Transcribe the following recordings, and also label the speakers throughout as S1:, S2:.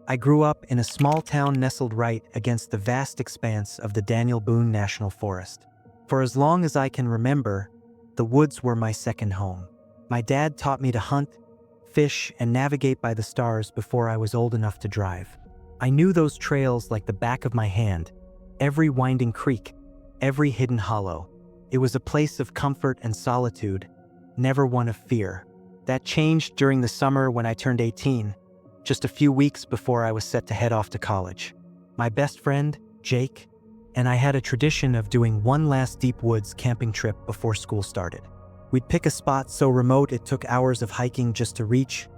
S1: I grew up in a small town nestled right against the vast expanse of the Daniel Boone National Forest. For as long as I can remember, the woods were my second home. My dad taught me to hunt, fish, and navigate by the stars before I was old enough to drive. I knew those trails like the back of my hand, every winding creek, every hidden hollow. It was a place of comfort and solitude, never one of fear. That changed during the summer when I turned 18, just a few weeks before I was set to head off to college. My best friend, Jake, and I had a tradition of doing one last deep woods camping trip before school started. We'd pick a spot so remote it took hours of hiking just to reach,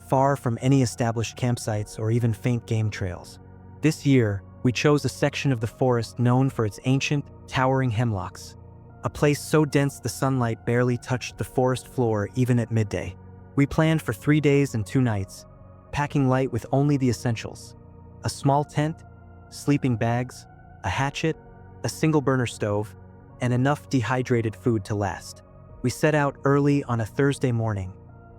S1: far from any established campsites or even faint game trails. This year, we chose a section of the forest known for its ancient, towering hemlocks, a place so dense the sunlight barely touched the forest floor even at midday. We planned for 3 days and 2 nights, packing light with only the essentials: a small tent, sleeping bags, a hatchet, a single-burner stove, and enough dehydrated food to last. We set out early on a Thursday morning,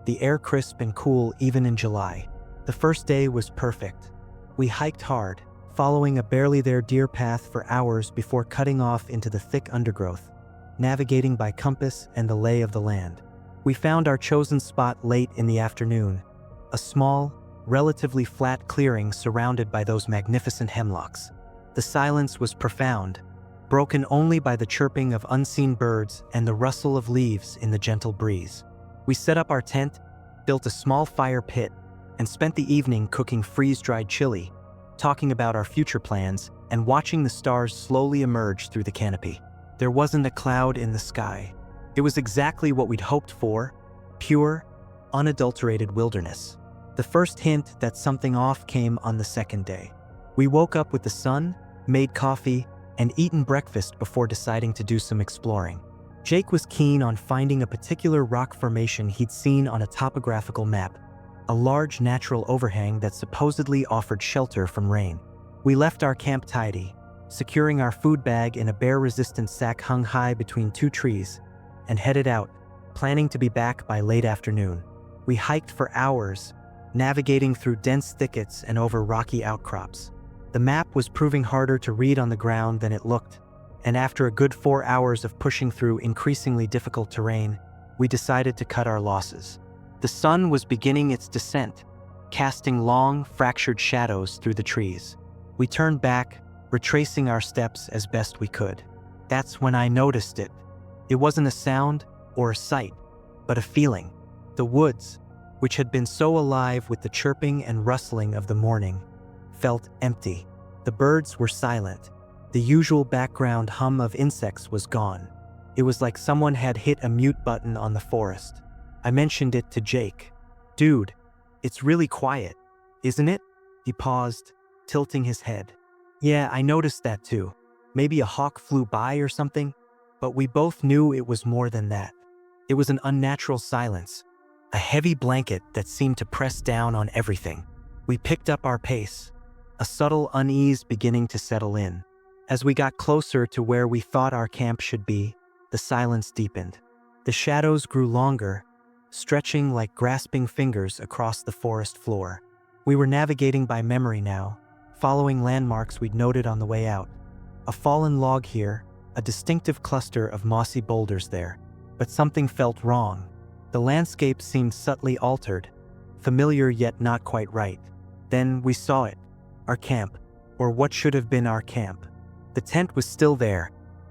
S1: the air crisp and cool even in July. The first day was perfect. We hiked hard, following a barely there deer path for hours before cutting off into the thick undergrowth, navigating by compass and the lay of the land. We found our chosen spot late in the afternoon, a small, relatively flat clearing surrounded by those magnificent hemlocks. The silence was profound, broken only by the chirping of unseen birds and the rustle of leaves in the gentle breeze. We set up our tent, built a small fire pit, and spent the evening cooking freeze-dried chili, talking about our future plans, and watching the stars slowly emerge through the canopy. There wasn't a cloud in the sky. It was exactly what we'd hoped for: pure, unadulterated wilderness. The first hint that something off came on the second day. We woke up with the sun, made coffee, and eaten breakfast before deciding to do some exploring. Jake was keen on finding a particular rock formation he'd seen on a topographical map, a large natural overhang that supposedly offered shelter from rain. We left our camp tidy, securing our food bag in a bear-resistant sack hung high between 2 trees, and headed out, planning to be back by late afternoon. We hiked for hours, navigating through dense thickets and over rocky outcrops. The map was proving harder to read on the ground than it looked, and after a good 4 hours of pushing through increasingly difficult terrain, we decided to cut our losses. The sun was beginning its descent, casting long, fractured shadows through the trees. We turned back, retracing our steps as best we could. That's when I noticed it. It wasn't a sound or a sight, but a feeling. The woods, which had been so alive with the chirping and rustling of the morning, felt empty. The birds were silent. The usual background hum of insects was gone. It was like someone had hit a mute button on the forest. I mentioned it to Jake. "Dude, it's really quiet, isn't it?" He paused, tilting his head. "Yeah, I noticed that too. Maybe a hawk flew by or something." But we both knew it was more than that. It was an unnatural silence, a heavy blanket that seemed to press down on everything. We picked up our pace, a subtle unease beginning to settle in. As we got closer to where we thought our camp should be, the silence deepened. The shadows grew longer, stretching like grasping fingers across the forest floor. We were navigating by memory now, following landmarks we'd noted on the way out. A fallen log here, a distinctive cluster of mossy boulders there. But something felt wrong. The landscape seemed subtly altered, familiar yet not quite right. Then we saw it. Our camp, or what should have been our camp. The tent was still there,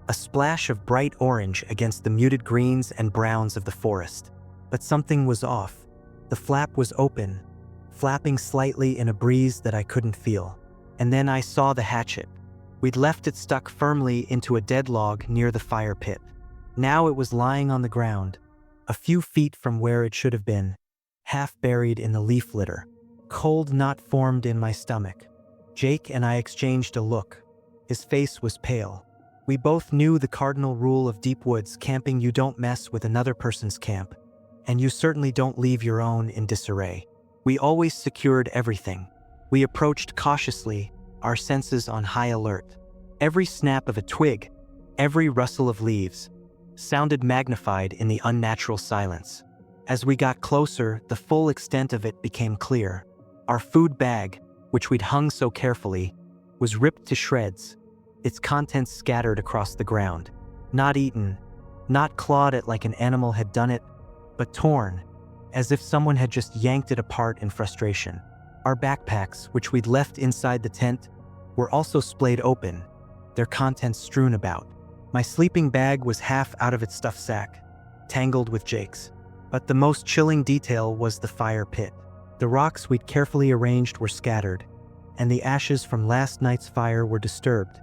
S1: a splash of bright orange against the muted greens and browns of the forest. But something was off. The flap was open, flapping slightly in a breeze that I couldn't feel. And then I saw the hatchet. We'd left it stuck firmly into a dead log near the fire pit. Now it was lying on the ground, a few feet from where it should have been, half buried in the leaf litter. Cold knot formed in my stomach. Jake and I exchanged a look. His face was pale. We both knew the cardinal rule of deep woods camping: you don't mess with another person's camp, and you certainly don't leave your own in disarray. We always secured everything. We approached cautiously, our senses on high alert. Every snap of a twig, every rustle of leaves, sounded magnified in the unnatural silence. As we got closer, the full extent of it became clear. Our food bag, which we'd hung so carefully, was ripped to shreds, its contents scattered across the ground. Not eaten, not clawed at like an animal had done it, but torn, as if someone had just yanked it apart in frustration. Our backpacks, which we'd left inside the tent, were also splayed open, their contents strewn about. My sleeping bag was half out of its stuff sack, tangled with Jake's. But the most chilling detail was the fire pit. The rocks we'd carefully arranged were scattered, and the ashes from last night's fire were disturbed,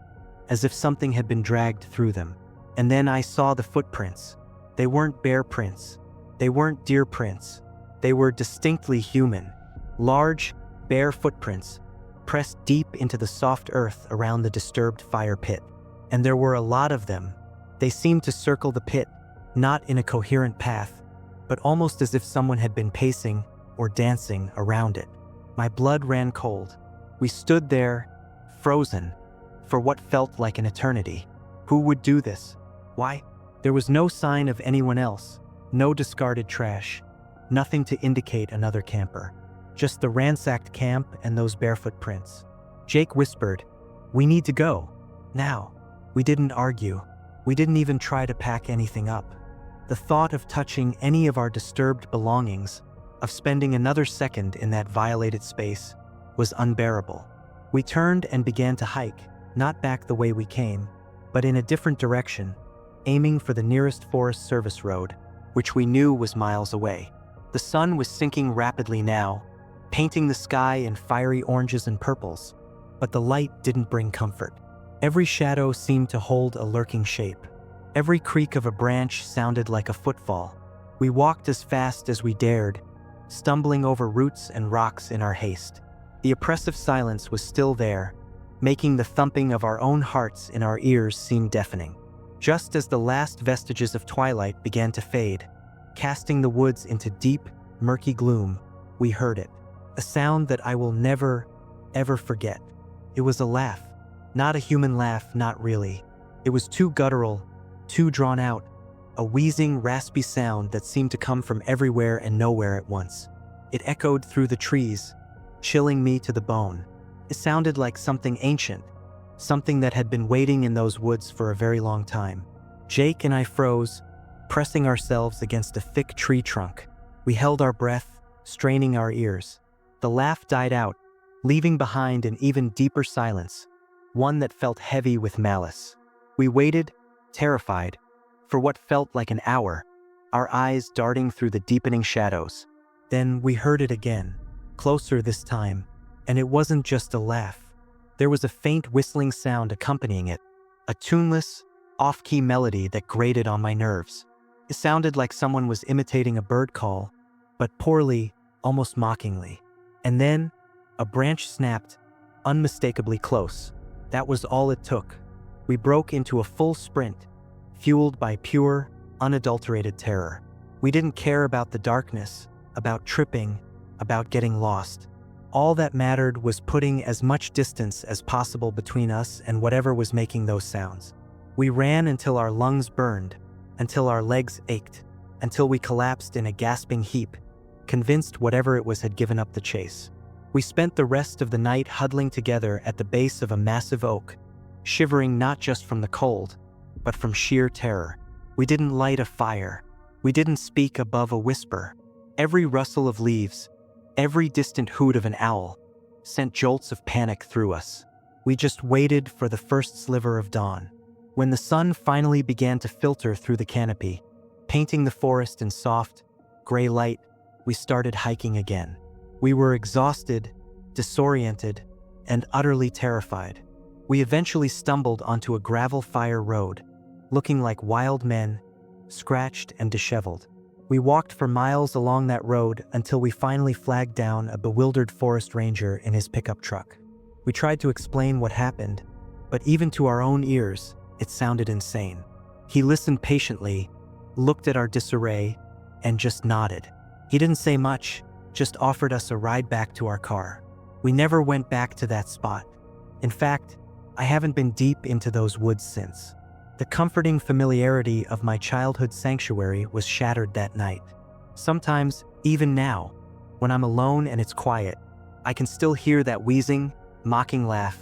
S1: as if something had been dragged through them. And then I saw the footprints. They weren't bear prints. They weren't deer prints. They were distinctly human. Large, bare footprints, pressed deep into the soft earth around the disturbed fire pit. And there were a lot of them. They seemed to circle the pit, not in a coherent path, but almost as if someone had been pacing or dancing around it. My blood ran cold. We stood there, frozen, for what felt like an eternity. Who would do this? Why? There was no sign of anyone else, no discarded trash, nothing to indicate another camper. Just the ransacked camp and those barefoot prints. Jake whispered, "We need to go. Now." We didn't argue. We didn't even try to pack anything up. The thought of touching any of our disturbed belongings, of spending another second in that violated space, was unbearable. We turned and began to hike, not back the way we came, but in a different direction, aiming for the nearest Forest Service road, which we knew was miles away. The sun was sinking rapidly now, painting the sky in fiery oranges and purples, but the light didn't bring comfort. Every shadow seemed to hold a lurking shape. Every creak of a branch sounded like a footfall. We walked as fast as we dared, stumbling over roots and rocks in our haste. The oppressive silence was still there, making the thumping of our own hearts in our ears seem deafening. Just as the last vestiges of twilight began to fade, casting the woods into deep, murky gloom, we heard it. A sound that I will never, ever forget. It was a laugh. Not a human laugh, not really. It was too guttural, too drawn out, a wheezing, raspy sound that seemed to come from everywhere and nowhere at once. It echoed through the trees, chilling me to the bone. It sounded like something ancient, something that had been waiting in those woods for a very long time. Jake and I froze, pressing ourselves against a thick tree trunk. We held our breath, straining our ears. The laugh died out, leaving behind an even deeper silence, one that felt heavy with malice. We waited, terrified, for what felt like an hour, our eyes darting through the deepening shadows. Then we heard it again, closer this time, and it wasn't just a laugh. There was a faint whistling sound accompanying it, a tuneless, off-key melody that grated on my nerves. It sounded like someone was imitating a bird call, but poorly, almost mockingly. And then, a branch snapped, unmistakably close. That was all it took. We broke into a full sprint, fueled by pure, unadulterated terror. We didn't care about the darkness, about tripping, about getting lost. All that mattered was putting as much distance as possible between us and whatever was making those sounds. We ran until our lungs burned, until our legs ached, until we collapsed in a gasping heap, convinced whatever it was had given up the chase. We spent the rest of the night huddling together at the base of a massive oak, shivering not just from the cold, but from sheer terror. We didn't light a fire. We didn't speak above a whisper. Every rustle of leaves, every distant hoot of an owl, sent jolts of panic through us. We just waited for the first sliver of dawn. When the sun finally began to filter through the canopy, painting the forest in soft, gray light, we started hiking again. We were exhausted, disoriented, and utterly terrified. We eventually stumbled onto a gravel fire road, looking like wild men, scratched and disheveled. We walked for miles along that road until we finally flagged down a bewildered forest ranger in his pickup truck. We tried to explain what happened, but even to our own ears, it sounded insane. He listened patiently, looked at our disarray, and just nodded. He didn't say much, just offered us a ride back to our car. We never went back to that spot. In fact, I haven't been deep into those woods since. The comforting familiarity of my childhood sanctuary was shattered that night. Sometimes, even now, when I'm alone and it's quiet, I can still hear that wheezing, mocking laugh,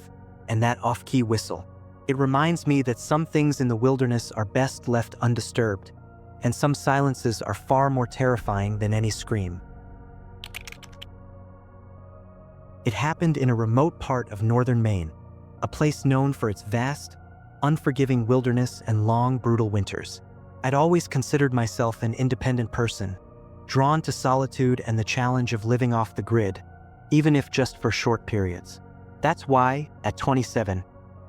S1: and that off-key whistle. It reminds me that some things in the wilderness are best left undisturbed, and some silences are far more terrifying than any scream. It happened in a remote part of northern Maine, a place known for its vast, unforgiving wilderness and long, brutal winters. I'd always considered myself an independent person, drawn to solitude and the challenge of living off the grid, even if just for short periods. That's why, at 27,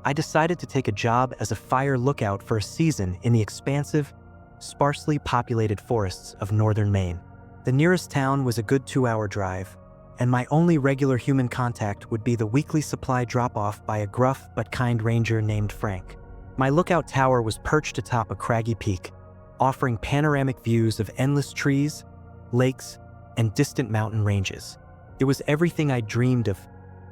S1: I decided to take a job as a fire lookout for a season in the expansive, sparsely populated forests of northern Maine. The nearest town was a good 2-hour drive, and my only regular human contact would be the weekly supply drop-off by a gruff but kind ranger named Frank. My lookout tower was perched atop a craggy peak, offering panoramic views of endless trees, lakes, and distant mountain ranges. It was everything I dreamed of: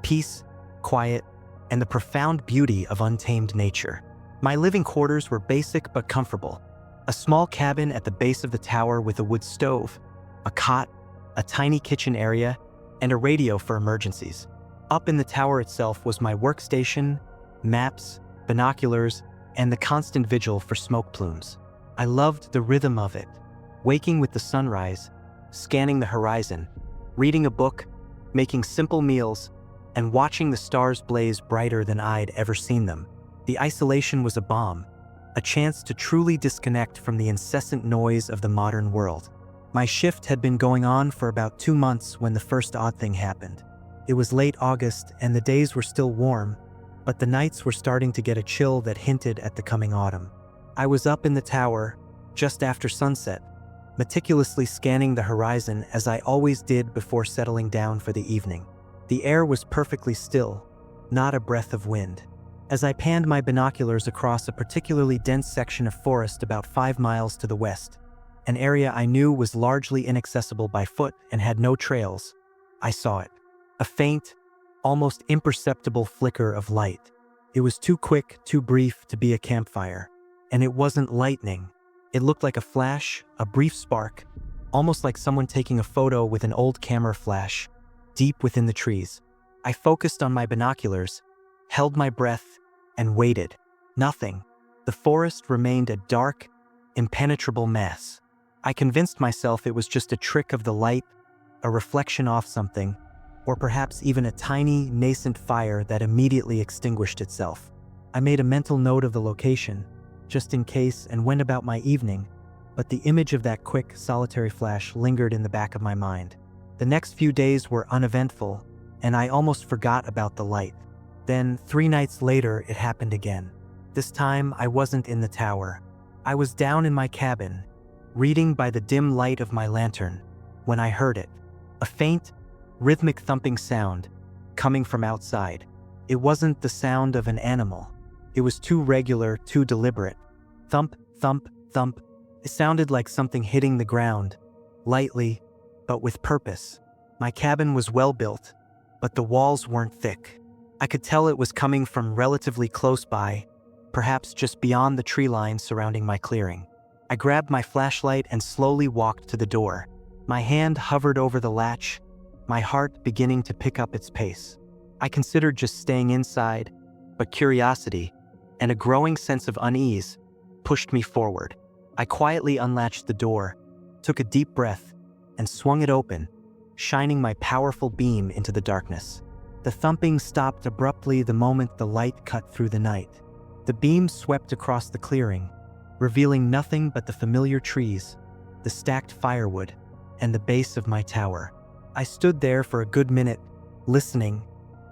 S1: peace, quiet, and the profound beauty of untamed nature. My living quarters were basic but comfortable. A small cabin at the base of the tower with a wood stove, a cot, a tiny kitchen area, and a radio for emergencies. Up in the tower itself was my workstation, maps, binoculars, and the constant vigil for smoke plumes. I loved the rhythm of it, waking with the sunrise, scanning the horizon, reading a book, making simple meals, and watching the stars blaze brighter than I'd ever seen them. The isolation was a balm, a chance to truly disconnect from the incessant noise of the modern world. My shift had been going on for about 2 months when the first odd thing happened. It was late August and the days were still warm, but the nights were starting to get a chill that hinted at the coming autumn. I was up in the tower, just after sunset, meticulously scanning the horizon as I always did before settling down for the evening. The air was perfectly still, not a breath of wind. As I panned my binoculars across a particularly dense section of forest about 5 miles to the west, an area I knew was largely inaccessible by foot and had no trails, I saw it. A faint, almost imperceptible flicker of light. It was too quick, too brief to be a campfire. And it wasn't lightning. It looked like a flash, a brief spark, almost like someone taking a photo with an old camera flash, deep within the trees. I focused on my binoculars, held my breath, and waited. Nothing. The forest remained a dark, impenetrable mass. I convinced myself it was just a trick of the light, a reflection off something, or perhaps even a tiny, nascent fire that immediately extinguished itself. I made a mental note of the location, just in case, and went about my evening, but the image of that quick, solitary flash lingered in the back of my mind. The next few days were uneventful, and I almost forgot about the light. Then, 3 nights later, it happened again. This time, I wasn't in the tower. I was down in my cabin, reading by the dim light of my lantern, when I heard it. A faint, rhythmic thumping sound, coming from outside. It wasn't the sound of an animal. It was too regular, too deliberate. Thump, thump, thump. It sounded like something hitting the ground, lightly, but with purpose. My cabin was well built, but the walls weren't thick. I could tell it was coming from relatively close by, perhaps just beyond the tree line surrounding my clearing. I grabbed my flashlight and slowly walked to the door. My hand hovered over the latch, my heart beginning to pick up its pace. I considered just staying inside, but curiosity, and a growing sense of unease, pushed me forward. I quietly unlatched the door, took a deep breath, and swung it open, shining my powerful beam into the darkness. The thumping stopped abruptly the moment the light cut through the night. The beam swept across the clearing, revealing nothing but the familiar trees, the stacked firewood, and the base of my tower. I stood there for a good minute, listening,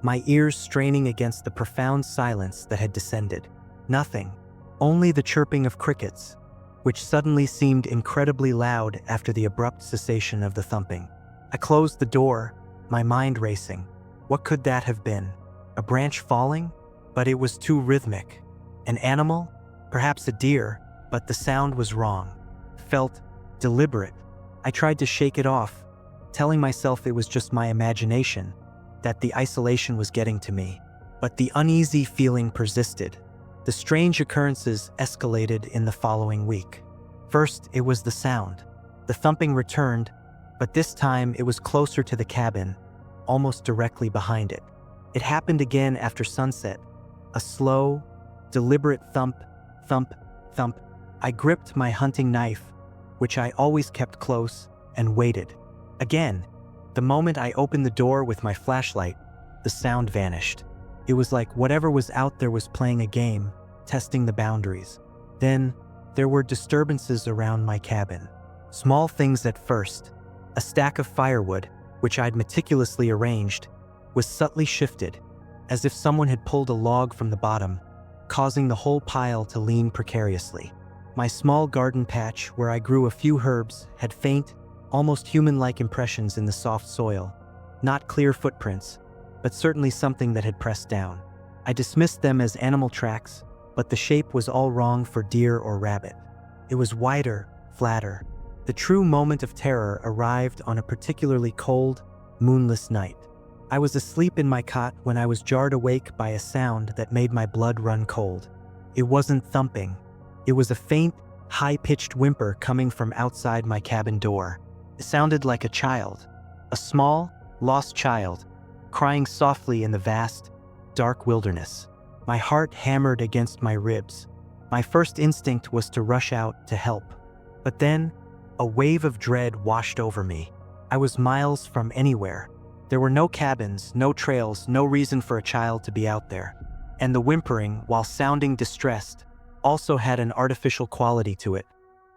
S1: my ears straining against the profound silence that had descended. Nothing, only the chirping of crickets, which suddenly seemed incredibly loud after the abrupt cessation of the thumping. I closed the door, my mind racing. What could that have been? A branch falling? But it was too rhythmic. An animal? Perhaps a deer, but the sound was wrong. Felt deliberate. I tried to shake it off, telling myself it was just my imagination, that the isolation was getting to me. But the uneasy feeling persisted. The strange occurrences escalated in the following week. First, it was the sound. The thumping returned, but this time it was closer to the cabin, almost directly behind it. It happened again after sunset. A slow, deliberate thump, thump, thump. I gripped my hunting knife, which I always kept close, and waited. Again, the moment I opened the door with my flashlight, the sound vanished. It was like whatever was out there was playing a game, testing the boundaries. Then, there were disturbances around my cabin. Small things at first. A stack of firewood, which I'd meticulously arranged, was subtly shifted, as if someone had pulled a log from the bottom, causing the whole pile to lean precariously. My small garden patch, where I grew a few herbs, had faint, almost human-like impressions in the soft soil. Not clear footprints, but certainly something that had pressed down. I dismissed them as animal tracks, but the shape was all wrong for deer or rabbit. It was wider, flatter. The true moment of terror arrived on a particularly cold, moonless night. I was asleep in my cot when I was jarred awake by a sound that made my blood run cold. It wasn't thumping. It was a faint, high-pitched whimper coming from outside my cabin door. It sounded like a child, a small, lost child, crying softly in the vast, dark wilderness. My heart hammered against my ribs. My first instinct was to rush out to help. But then, a wave of dread washed over me. I was miles from anywhere. There were no cabins, no trails, no reason for a child to be out there. And the whimpering, while sounding distressed, also had an artificial quality to it,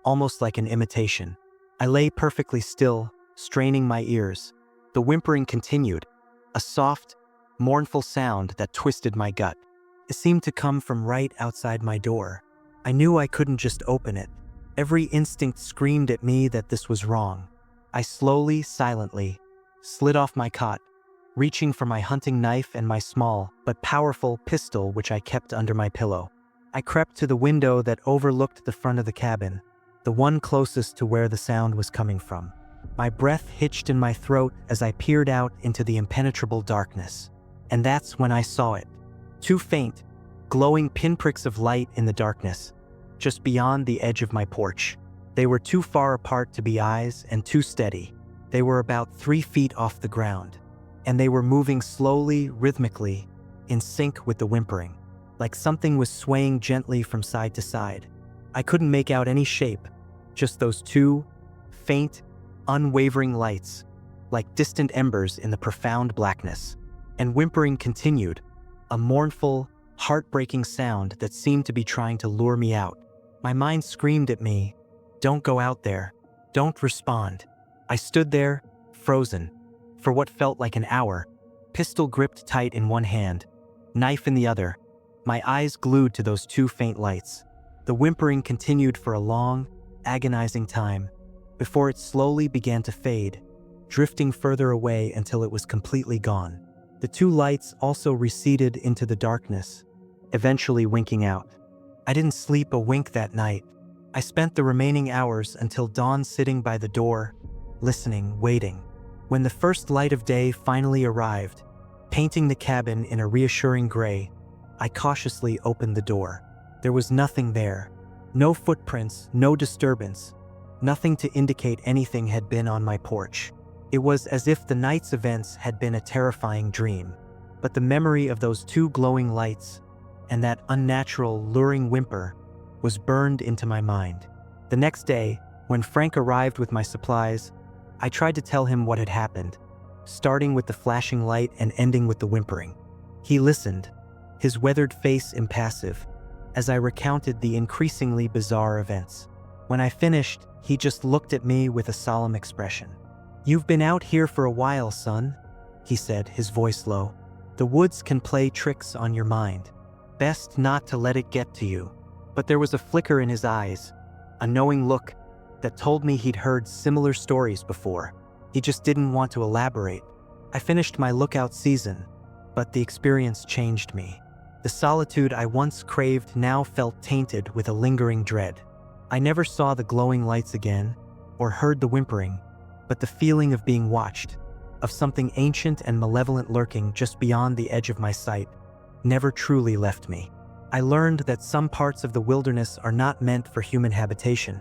S1: almost like an imitation. I lay perfectly still, straining my ears. The whimpering continued, a soft, mournful sound that twisted my gut. It seemed to come from right outside my door. I knew I couldn't just open it. Every instinct screamed at me that this was wrong. I slowly, silently, slid off my cot, reaching for my hunting knife and my small, but powerful pistol which I kept under my pillow. I crept to the window that overlooked the front of the cabin, the one closest to where the sound was coming from. My breath hitched in my throat as I peered out into the impenetrable darkness. And that's when I saw it. Two faint, glowing pinpricks of light in the darkness, just beyond the edge of my porch. They were too far apart to be eyes and too steady. They were about 3 feet off the ground, and they were moving slowly, rhythmically, in sync with the whimpering, like something was swaying gently from side to side. I couldn't make out any shape, just those two faint, unwavering lights, like distant embers in the profound blackness. And whimpering continued, a mournful, heartbreaking sound that seemed to be trying to lure me out. My mind screamed at me, "Don't go out there. Don't respond." I stood there, frozen, for what felt like an hour, pistol gripped tight in one hand, knife in the other, my eyes glued to those two faint lights. The whimpering continued for a long, agonizing time, before it slowly began to fade, drifting further away until it was completely gone. The two lights also receded into the darkness, eventually winking out. I didn't sleep a wink that night. I spent the remaining hours until dawn sitting by the door, listening, waiting. When the first light of day finally arrived, painting the cabin in a reassuring gray, I cautiously opened the door. There was nothing there. No footprints, no disturbance, nothing to indicate anything had been on my porch. It was as if the night's events had been a terrifying dream, but the memory of those two glowing lights and that unnatural, luring whimper was burned into my mind. The next day, when Frank arrived with my supplies, I tried to tell him what had happened, starting with the flashing light and ending with the whimpering. He listened, his weathered face impassive, as I recounted the increasingly bizarre events. When I finished, he just looked at me with a solemn expression. "You've been out here for a while, son," he said, his voice low. "The woods can play tricks on your mind. Best not to let it get to you." But there was a flicker in his eyes, a knowing look that told me he'd heard similar stories before. He just didn't want to elaborate. I finished my lookout season, but the experience changed me. The solitude I once craved now felt tainted with a lingering dread. I never saw the glowing lights again, or heard the whimpering, but the feeling of being watched, of something ancient and malevolent lurking just beyond the edge of my sight, never truly left me. I learned that some parts of the wilderness are not meant for human habitation,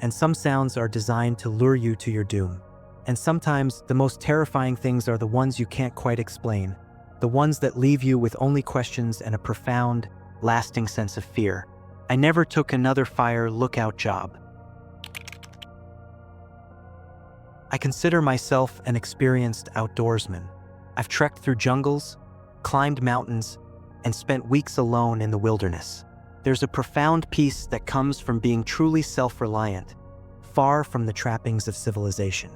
S1: and some sounds are designed to lure you to your doom. And sometimes the most terrifying things are the ones you can't quite explain, the ones that leave you with only questions and a profound, lasting sense of fear. I never took another fire lookout job. I consider myself an experienced outdoorsman. I've trekked through jungles, climbed mountains, and spent weeks alone in the wilderness. There's a profound peace that comes from being truly self-reliant, far from the trappings of civilization.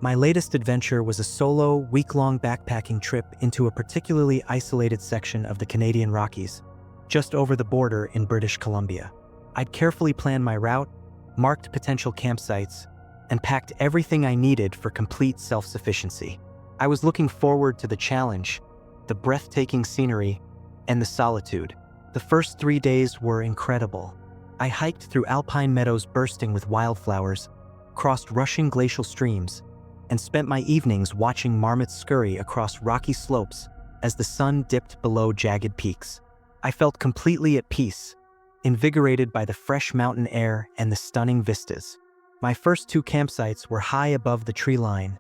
S1: My latest adventure was a solo, week-long backpacking trip into a particularly isolated section of the Canadian Rockies, just over the border in British Columbia. I'd carefully planned my route, marked potential campsites, and packed everything I needed for complete self-sufficiency. I was looking forward to the challenge, the breathtaking scenery, and the solitude. The first 3 days were incredible. I hiked through alpine meadows bursting with wildflowers, crossed rushing glacial streams, and spent my evenings watching marmots scurry across rocky slopes as the sun dipped below jagged peaks. I felt completely at peace, invigorated by the fresh mountain air and the stunning vistas. My first 2 campsites were high above the tree line,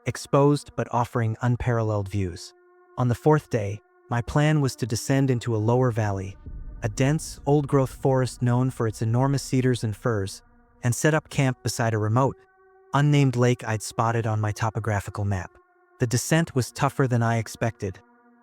S1: exposed but offering unparalleled views. On the 4th day, my plan was to descend into a lower valley, a dense, old-growth forest known for its enormous cedars and firs, and set up camp beside a remote, unnamed lake I'd spotted on my topographical map. The descent was tougher than I expected,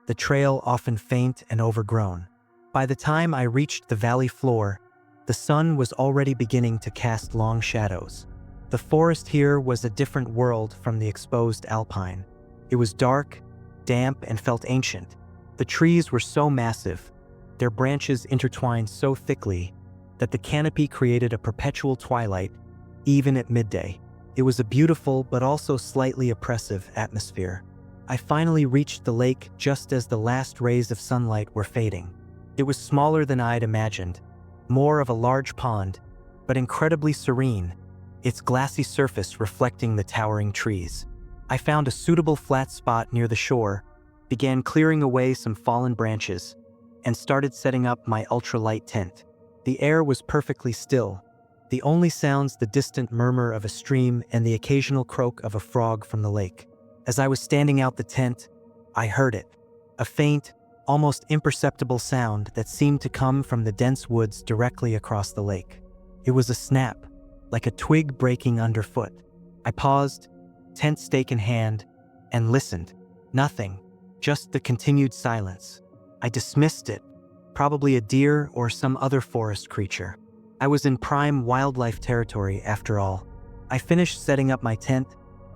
S1: the trail often faint and overgrown. By the time I reached the valley floor, the sun was already beginning to cast long shadows. The forest here was a different world from the exposed alpine. It was dark, damp, and felt ancient. The trees were so massive, their branches intertwined so thickly, that the canopy created a perpetual twilight, even at midday. It was a beautiful but also slightly oppressive atmosphere. I finally reached the lake just as the last rays of sunlight were fading. It was smaller than I'd imagined, more of a large pond, but incredibly serene, its glassy surface reflecting the towering trees. I found a suitable flat spot near the shore, began clearing away some fallen branches, and started setting up my ultralight tent. The air was perfectly still, the only sounds the distant murmur of a stream and the occasional croak of a frog from the lake. As I was standing out the tent, I heard it, a faint, almost imperceptible sound that seemed to come from the dense woods directly across the lake. It was a snap, like a twig breaking underfoot. I paused, tent stake in hand, and listened. Nothing, just the continued silence. I dismissed it, probably a deer or some other forest creature. I was in prime wildlife territory after all. I finished setting up my tent,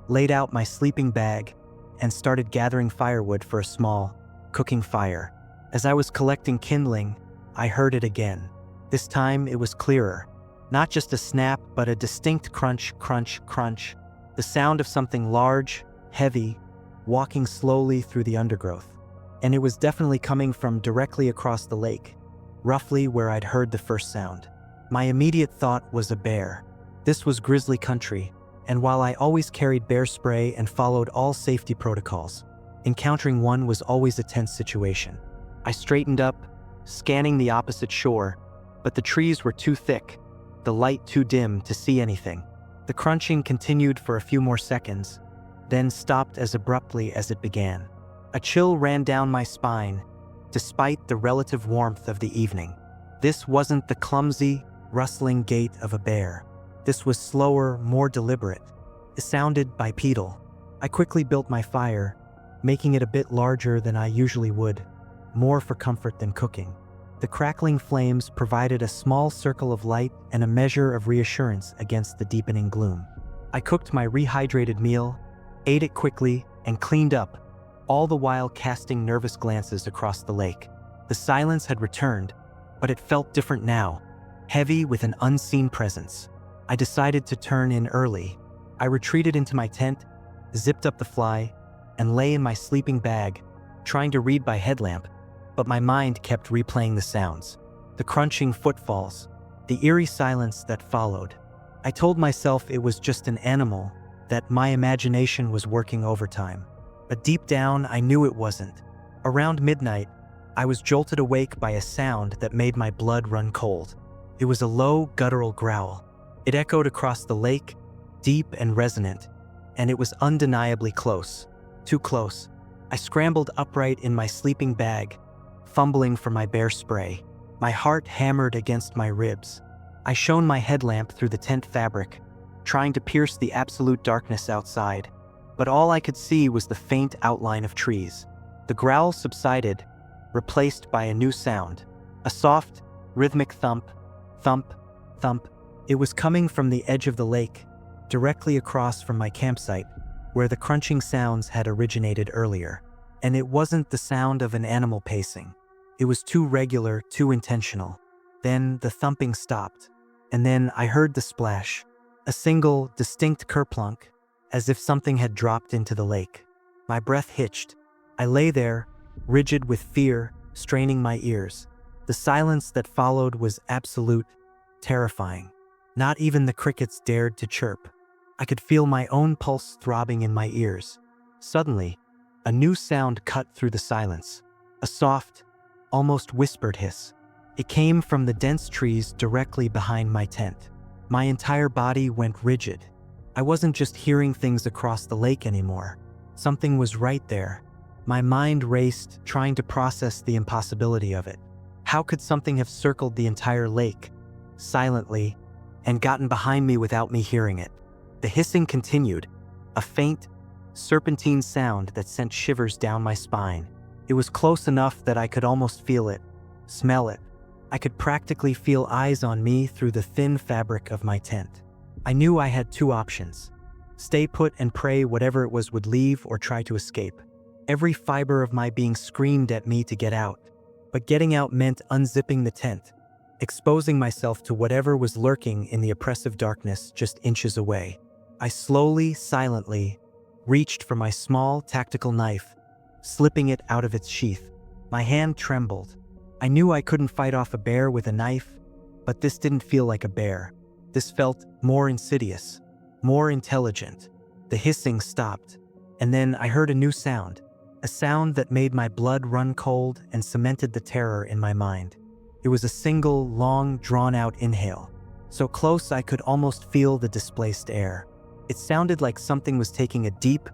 S1: laid out my sleeping bag, and started gathering firewood for a small, cooking fire. As I was collecting kindling, I heard it again. This time it was clearer. Not just a snap, but a distinct crunch, crunch, crunch. The sound of something large, heavy, walking slowly through the undergrowth. And it was definitely coming from directly across the lake, roughly where I'd heard the first sound. My immediate thought was a bear. This was grizzly country, and while I always carried bear spray and followed all safety protocols, encountering one was always a tense situation. I straightened up, scanning the opposite shore, but the trees were too thick, the light too dim to see anything. The crunching continued for a few more seconds, then stopped as abruptly as it began. A chill ran down my spine, despite the relative warmth of the evening. This wasn't the clumsy, rustling gait of a bear. This was slower, more deliberate. It sounded bipedal. I quickly built my fire, making it a bit larger than I usually would, more for comfort than cooking. The crackling flames provided a small circle of light and a measure of reassurance against the deepening gloom. I cooked my rehydrated meal, ate it quickly, and cleaned up, all the while casting nervous glances across the lake. The silence had returned, but it felt different now, heavy with an unseen presence. I decided to turn in early. I retreated into my tent, zipped up the fly, and lay in my sleeping bag, trying to read by headlamp, but my mind kept replaying the sounds. The crunching footfalls, the eerie silence that followed. I told myself it was just an animal, that my imagination was working overtime. But deep down, I knew it wasn't. Around midnight, I was jolted awake by a sound that made my blood run cold. It was a low, guttural growl. It echoed across the lake, deep and resonant, and it was undeniably close. Too close. I scrambled upright in my sleeping bag, fumbling for my bear spray. My heart hammered against my ribs. I shone my headlamp through the tent fabric, trying to pierce the absolute darkness outside. But all I could see was the faint outline of trees. The growl subsided, replaced by a new sound. A soft, rhythmic thump, thump, thump. It was coming from the edge of the lake, directly across from my campsite, where the crunching sounds had originated earlier. And it wasn't the sound of an animal pacing. It was too regular, too intentional. Then the thumping stopped, and then I heard the splash, a single, distinct kerplunk, as if something had dropped into the lake. My breath hitched. I lay there, rigid with fear, straining my ears. The silence that followed was absolute, terrifying. Not even the crickets dared to chirp. I could feel my own pulse throbbing in my ears. Suddenly, a new sound cut through the silence. A soft, almost whispered hiss. It came from the dense trees directly behind my tent. My entire body went rigid. I wasn't just hearing things across the lake anymore. Something was right there. My mind raced, trying to process the impossibility of it. How could something have circled the entire lake, silently, and gotten behind me without me hearing it? The hissing continued, a faint, serpentine sound that sent shivers down my spine. It was close enough that I could almost feel it, smell it. I could practically feel eyes on me through the thin fabric of my tent. I knew I had two options: stay put and pray whatever it was would leave, or try to escape. Every fiber of my being screamed at me to get out. But getting out meant unzipping the tent, exposing myself to whatever was lurking in the oppressive darkness just inches away. I slowly, silently, reached for my small, tactical knife, slipping it out of its sheath. My hand trembled. I knew I couldn't fight off a bear with a knife, but this didn't feel like a bear. This felt more insidious, more intelligent. The hissing stopped, and then I heard a new sound, a sound that made my blood run cold and cemented the terror in my mind. It was a single, long, drawn-out inhale, so close I could almost feel the displaced air. It sounded like something was taking a deep,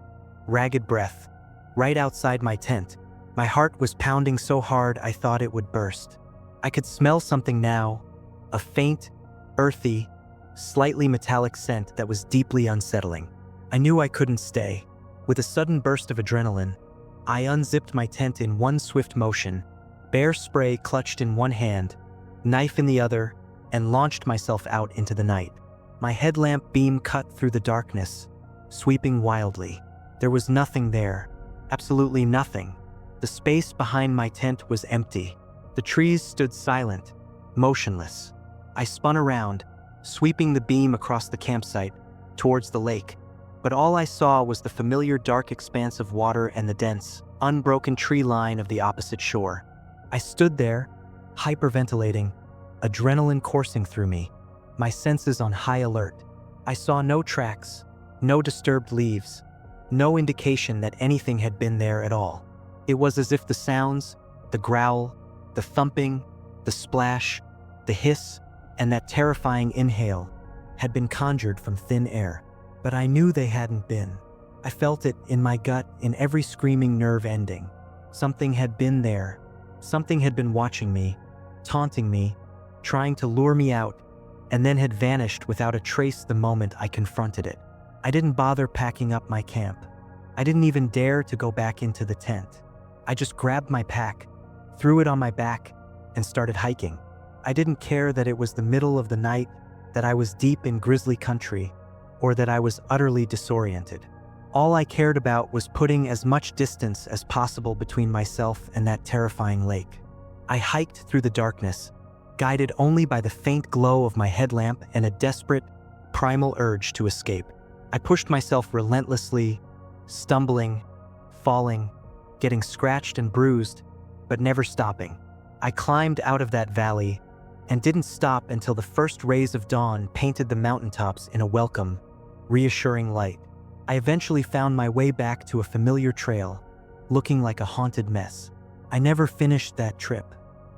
S1: ragged breath, right outside my tent. My heart was pounding so hard I thought it would burst. I could smell something now, a faint, earthy, slightly metallic scent that was deeply unsettling. I knew I couldn't stay. With a sudden burst of adrenaline, I unzipped my tent in one swift motion, bear spray clutched in one hand, knife in the other, and launched myself out into the night. My headlamp beam cut through the darkness, sweeping wildly. There was nothing there, absolutely nothing. The space behind my tent was empty. The trees stood silent, motionless. I spun around, sweeping the beam across the campsite, towards the lake. But all I saw was the familiar dark expanse of water and the dense, unbroken tree line of the opposite shore. I stood there, hyperventilating, adrenaline coursing through me, my senses on high alert. I saw no tracks, no disturbed leaves, no indication that anything had been there at all. It was as if the sounds, the growl, the thumping, the splash, the hiss, and that terrifying inhale had been conjured from thin air. But I knew they hadn't been. I felt it in my gut, in every screaming nerve ending. Something had been there. Something had been watching me, taunting me, trying to lure me out, and then had vanished without a trace the moment I confronted it. I didn't bother packing up my camp. I didn't even dare to go back into the tent. I just grabbed my pack, threw it on my back, and started hiking. I didn't care that it was the middle of the night, that I was deep in grisly country, or that I was utterly disoriented. All I cared about was putting as much distance as possible between myself and that terrifying lake. I hiked through the darkness, guided only by the faint glow of my headlamp and a desperate, primal urge to escape. I pushed myself relentlessly, stumbling, falling, getting scratched and bruised, but never stopping. I climbed out of that valley and didn't stop until the first rays of dawn painted the mountaintops in a welcome, reassuring light. I eventually found my way back to a familiar trail, looking like a haunted mess. I never finished that trip.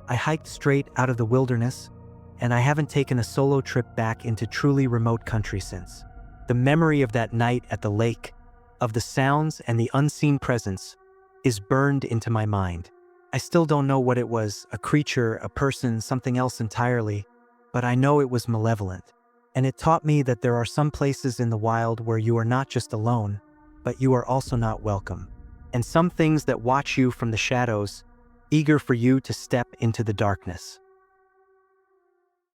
S1: I hiked straight out of the wilderness, and I haven't taken a solo trip back into truly remote country since. The memory of that night at the lake, of the sounds and the unseen presence is burned into my mind. I still don't know what it was, a creature, a person, something else entirely, but I know it was malevolent. And it taught me that there are some places in the wild where you are not just alone, but you are also not welcome. And some things that watch you from the shadows, eager for you to step into the darkness.